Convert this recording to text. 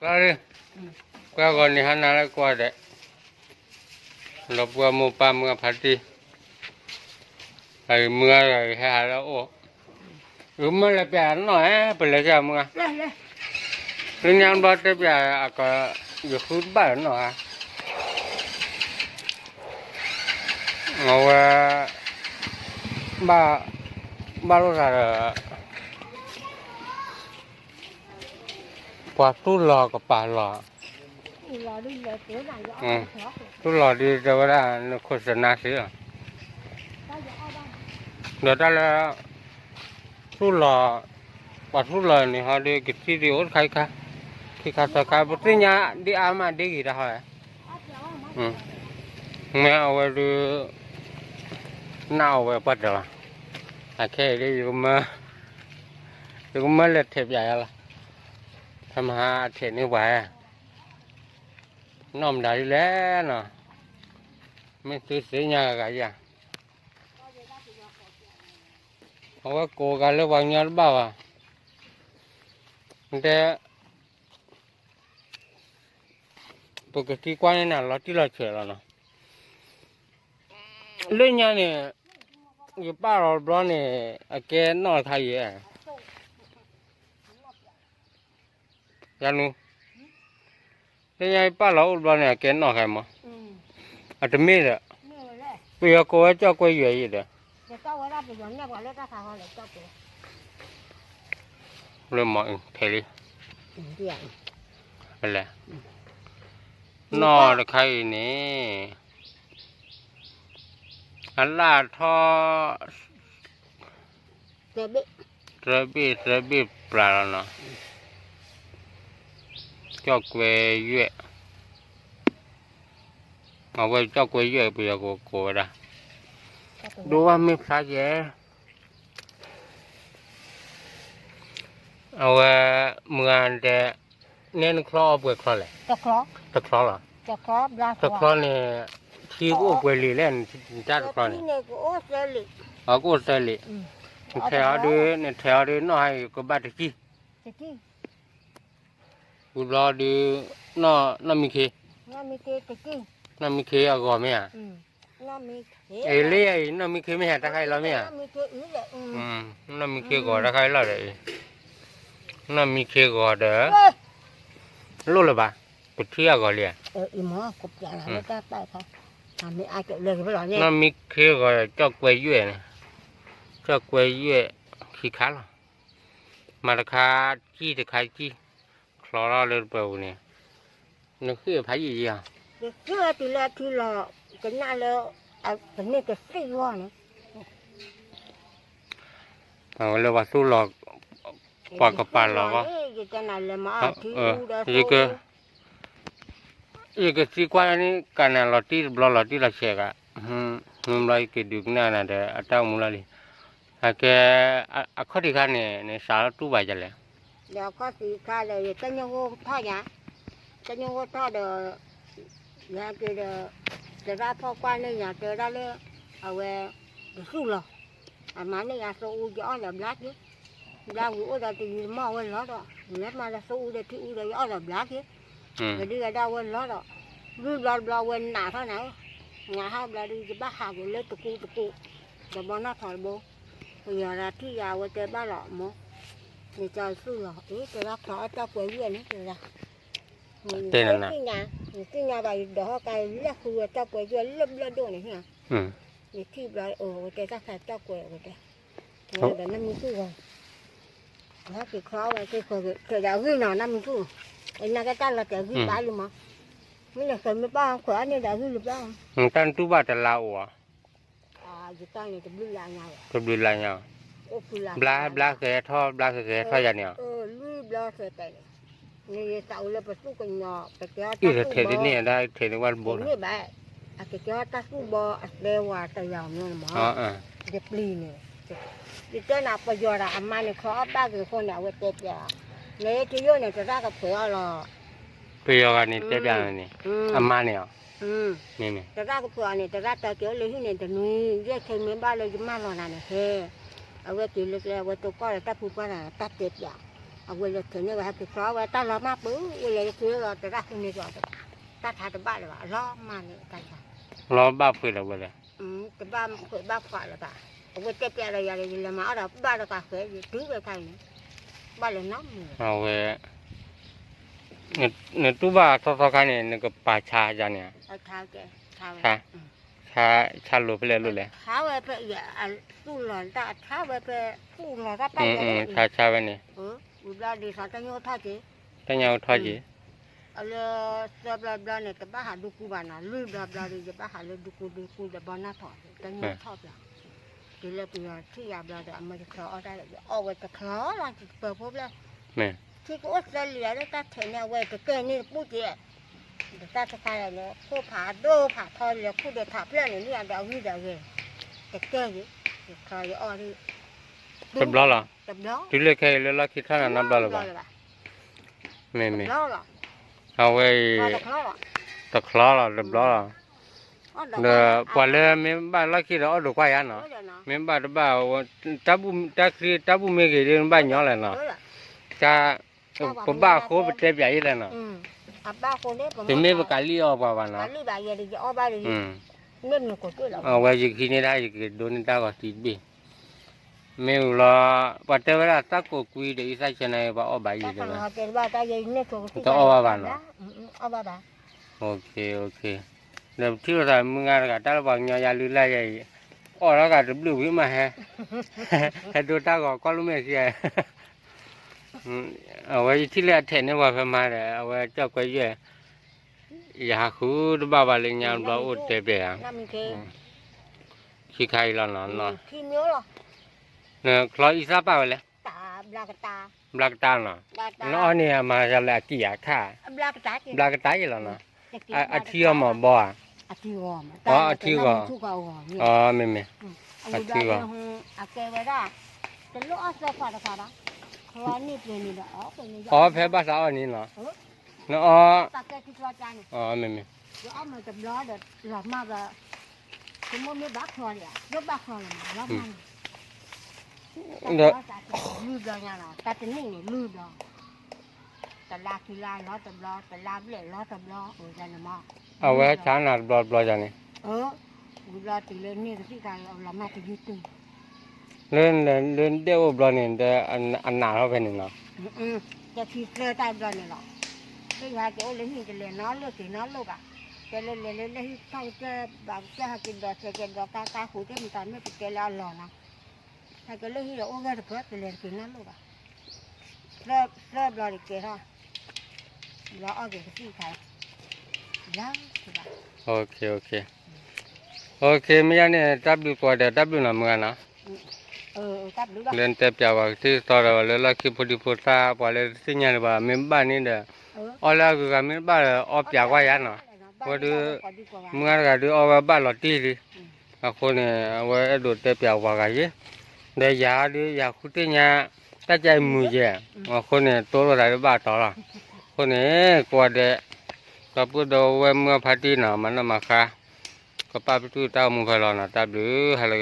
Kali, kau kau ni hana lah kau ada. Lepas mu pam mu pati, hari mu hari hari oh. Rumah lebih anu boleh je mu. Yang buat lebih agak jauh banget no. Ngau baru ada. Kuat tu lah kepala. Tu lah di daerah khusus nasi. Dah lah. Tu lah, kuat tu lah ni hari kita di orang kaya. Kita sekarang betulnya di aman di kita hay. Mẹ ở đây nào về bắt đầu khi đi cũng mới lật thẹp dài là tham ha thẹp như vậy nằm đại lẽ nè mấy thứ xí nhà cái gì không có cố gắng lấy bao nhiêu bao à để tôi cái kỳ quan này là nó chỉ là chuyện rồi nè lên nhà này cái ba lô đó này cái nó thay gì à Janu lên nhà ba lô đó này cái nó hay mà à tụi mình đó bây giờ cô ấy cho quay về gì đó lên mọi thấy đi là nó là cái này anh là thọระบิปลาแล้วเนาะจอกเวย่เอาไว้จอกเวย่ไปเอาโกได้ดูว่ามีพระเยเอาไว้เมื่อแต่เน้นคลอเปลือกคลอเลยตะคลอเหรอตะคลอเนี่ยที่กูไปเล่นจัดคลอเนี่ยกูเสลีแถวดีน้อยก็บ้านตะกี้กูรอดีน้ามีเคตะกี้น้ามีเคเอาก่อนไหมอ่ะเอเล่น้ามีเคไม่เห็นตะไคร้แล้วไหมอ่ะน้ามีเคก่อนตะไคร้แล้วเลยน้ามีเคก่อนเด้อรู้หรือเปล่ากูเที่ยวก่อนเลยอีหมอกบอย่างนั้นก็ได้ค่ะทำไม่อาจจะเลยไปหรอกเนี่ยน้ามีเคก่อนจอกไว้ยุ่ยเนี่ยจอกไว้ยุ่ยขี้ขาหรอมาราคาจี้จะขายจี้คลอร์เลยเปล่าเนี่ยนึกคือพายยี่อ่ะเชื่อทีละกันน่าแล้วเป็นเนี่ยก็สี่วันเนี่ยเอาเลยว่าสู้หลอกปากกับปานหรอกอีกสิ่งว่านี่การนั่งรถที่บล็อกที่เราเช็คอะมุมไรก็ดูง่ายนะเด้ออัตรามุมไรแค่ข้อที่ข้าเนี่ยสารตู้ใบจะเลยเดี๋ยวข้อที่ข้าเลยจะยังว่าท่าเนี่ยจะยังว่าท่าเด้อเนี่ยคือเด้อจะรับพอกว่าเนี่ยอยากจะได้เลยเอาไว้สู้หรอmà này là số gió là lát chứ ra ngủ ra thì mò quên nó đó nhất mà là số để thì u gió là lát chứ rồi đi ra đâu quên nó đó cứ lo quên nào thế nào nhà hai là đi bác hàng rồi lấy tụi cụ rồi bọn nó thổi bố bây giờ là thì già qua chơi ba lọ mò thì chơi xui lọ ấy tôi ra thổi cho quấy quên hết rồi ra tên là cái nhà bài đó cái là khu cho quấy quên lên đồ này hả thì khi lại cái ra phải cho quẹo cái này là 50 phút rồi nó thì khó vậy cái đạo ghi nào 50 phút cái này cái ta là cái ghi bãi luôn mà mới là cái mấy bao khỏe như đạo ghi được đó tan tu ba ta lao à cái ta này cái bự lại nhau bla cái thọ vậy nè bla cái nàyนี่เต่าเลยไปสู้กันหยอกไปแก้วอีเทนี่เนี่ยได้เทนวันบนนี่แบบไปแก้วตาสู้บ่เดว่าตะยามเนี่ยหมอเด็กลีเนี่ยดิเจ้าหน้าประโยชน์อะมันเนี่ยเขาบ้าคือคนเนี่ยเวทเจ็บยาเนี่ยที่โยเนี่ยจะได้กับเผือหรอประโยชน์กันนี่เจ็บยาเนี่ยมันเนี่ยนี่จะได้กับเผือเนี่ยจะได้ตะเกียบเลยที่เนี่ยจะนุ่ยเรียกใครไม่บ้าเลยจะมาหรอนั่นเนี่ยเฮ้เอาไว้ตีเล็กๆไว้ตัวก้อนตาผู้ก้อนน่ะตาเจ็บยา เอาไว้เลยถึงเนี่ยว่าไปซ้อไว้ตาล้อมาปื้อไว้เลยคือเราจะได้คนนี้ก่อนตาทาตะบ้าเลยว่าล้อมาเนี่ยตาทา ล้อบ้าฟื้นแล้วเว้ย ตะบ้าเคยบ้าฝ่าเลยป่ะเอาไว้เจ็บอะไรอย่างเงี้ยมาเอาบ้าเราตาเคยถือไปทางนี้บ้าเลยน้ำมือ เอาเว้ยเนี่ยตู้บ้าทอๆกันเนี่ยนี่ก็ป่าชาจ้ะเนี่ย เอาเท้าแกเท้า ชาลุไปเลยลุเลย เท้าไว้ไปอย่าสู้หลอนตาเท้าไว้ไปสู้หลอนตาไปเลย ชาไปเนี่ย อุดาดีสาตังโยท่าจี แต่ยังทอจี เอาเลยสบลาบลาเนี่ยแต่บ้าหาดูกูบ้านะลืบลาบลาเลยจะบ้าหาเลยดูกูจะบ้าน่าถอดตังโยทอดละทีละปีที่ยาบลาเดี๋ยวมันจะคลอได้เลยเอาไว้จะคลอหลังจากเปิดพบแล้ว แม่ ที่ก็ออสเตรเลียได้ตัดเทนเอาไว้จะเกินนี่ปุ๊บเดียวเดี๋ยวตัดจะใครเนี่ยคู่ผาโดผาทอนเลยคู่เดือดถาเพื่อนเนี่ยนี่เดี๋ยวนี่เดี๋ยวเลยจะเกินนี่ใครอ้อนี่ ตับล้อเหรอ ตับล้อ ดูเลยแค่เลยละคิดท่าน้ำล้อหรือเปล่าไม่ ล้อหรอ เอาไว้ ตะคลอหรอตับล้อหรอเดี๋ยวพอเลยไม่บ้านละคิดเอาดูกว่ายันเนาะไม่บ้านบ้าตับบุไม่เกี่ยวบ้านย้อนเลยเนาะจะผมบ้าโคไปเจ็บใหญ่เลยเนาะ บ้าคนนี้ผม ถึงไม่ไปการลี้ออกบ้านเนาะ การลี้บายเดี๋ยวอ้อบ้าเลยเงินก็ช่วยเรา เอาไว้จะกินได้จะโดนตาก็ติดบีไม่รอปัจจัยเวลาตักก็คุยเดี๋ยวอีสานชนะบ้าอ้อใบอยู่เลย เกิดว่าตายยังเนี่ยก็ จะอ้อบ้านเนาะ อ้อบ้า โอเคเดี๋ยวที่เรามึงงานกันแต่ละวันเนี่ยอย่าลืมไล่ยัยอ้อแล้วก็จะบลูวิมาให้ให้ดูตาก็รู้ไม่เสียเอาไว้ที่แรกเทนเนี่ยว่าประมาณเลยเอาไว้เจ้าก็เยอะอยากคูดบ้าบาลิญญาเราอุดเตะไปอ่ะ น้ำมีเค ขี้ใครเราเนาะ ขี้เนื้อหรอ เนี่ยคลออีสาป้าเลย ตาบลากตา บลักตาเนาะเนาะเนี่ยมาจะแลกกี่อ่ะค่ะ บลากตา บลักตาอยู่แล้วเนาะอาทิตย์มาบ่อ่ะ อาทิตย์ก่อน อ๋อไม่อาทิตย์ก่อน อาเกวด้าจะลุกอาสาฟาดฟาดคลอนี่เป็นนี่ละอ๋อแพ้ภาษาอันนี้เนาะเนาะ ตาแกที่คลอจาน อ๋อไม่ เดี๋ยวเอามาจับล้อเดี๋ยวหลับมาแบบสมมติไม่บักคลอเนี่ยยกบักคลอเลยล้อมันเดี๋ยวลืบเลยนะตาจะนิ่งเนี่ยลืบเลยแต่ลาคือลาล้อตับล้อแต่ลาเบี้ยล้อตับล้อจะน่ะมา เอาไว้ช้าหนาบลอจังนี่ เวลาตีเล่นนี่ที่การเอาละมาจะยืดตึง เล่นเดี๋ยวบลอนี่แต่อันหนาเราเป็นเนาะ จะทีเสือตายบลอนี่หรอไม่อยากจะเอาเล่นนี่จะเล่นน้องเลือกสีน้องลูกอ่ะจะเล่นที่ต้องจะแบบจะหากินดอกจะกินดอกตาหูจะมีตอนไม่ติดเกล้าหล่อนะถ้าก็เล่นที่เราโอ้ก็จะเพื่อจะเล่นกินน้องลูกอ่ะเริ่มบลอดีเกล้าเราเอาเกี่ยวกับที่ใครยังใช่ปะโอเคไม่ยันเนี่ยดับบิวกว่าเดี๋ยวดับบิวน่ะมึงนะ ตับดูบ้าง เล่นเตะเปียว่าที่ต่อเราเลยละคิดพอดีพอซาพอเลยสิ่งนี้ว่าเมมบ้านนี่เด้อเอาละก็เมมบ้านออกจากว่ายันเนาะพอดีมึงก็ดูเอาบ้านหลอดตีดิคนเนี่ยว่าดูเตะเปียว่าไงเดี๋ยวยาดิยาคุติญาตั้งใจมือเจ้คนเนี่ยตัวเราได้บ้านต่อละคนเนี่ยกว่าเด็กก็พูดเอาไว้เมื่อพัดที่หนามันมาค่ะก็ป้าไปตู้เต้ามึงไปรอนะตับหรืออะไร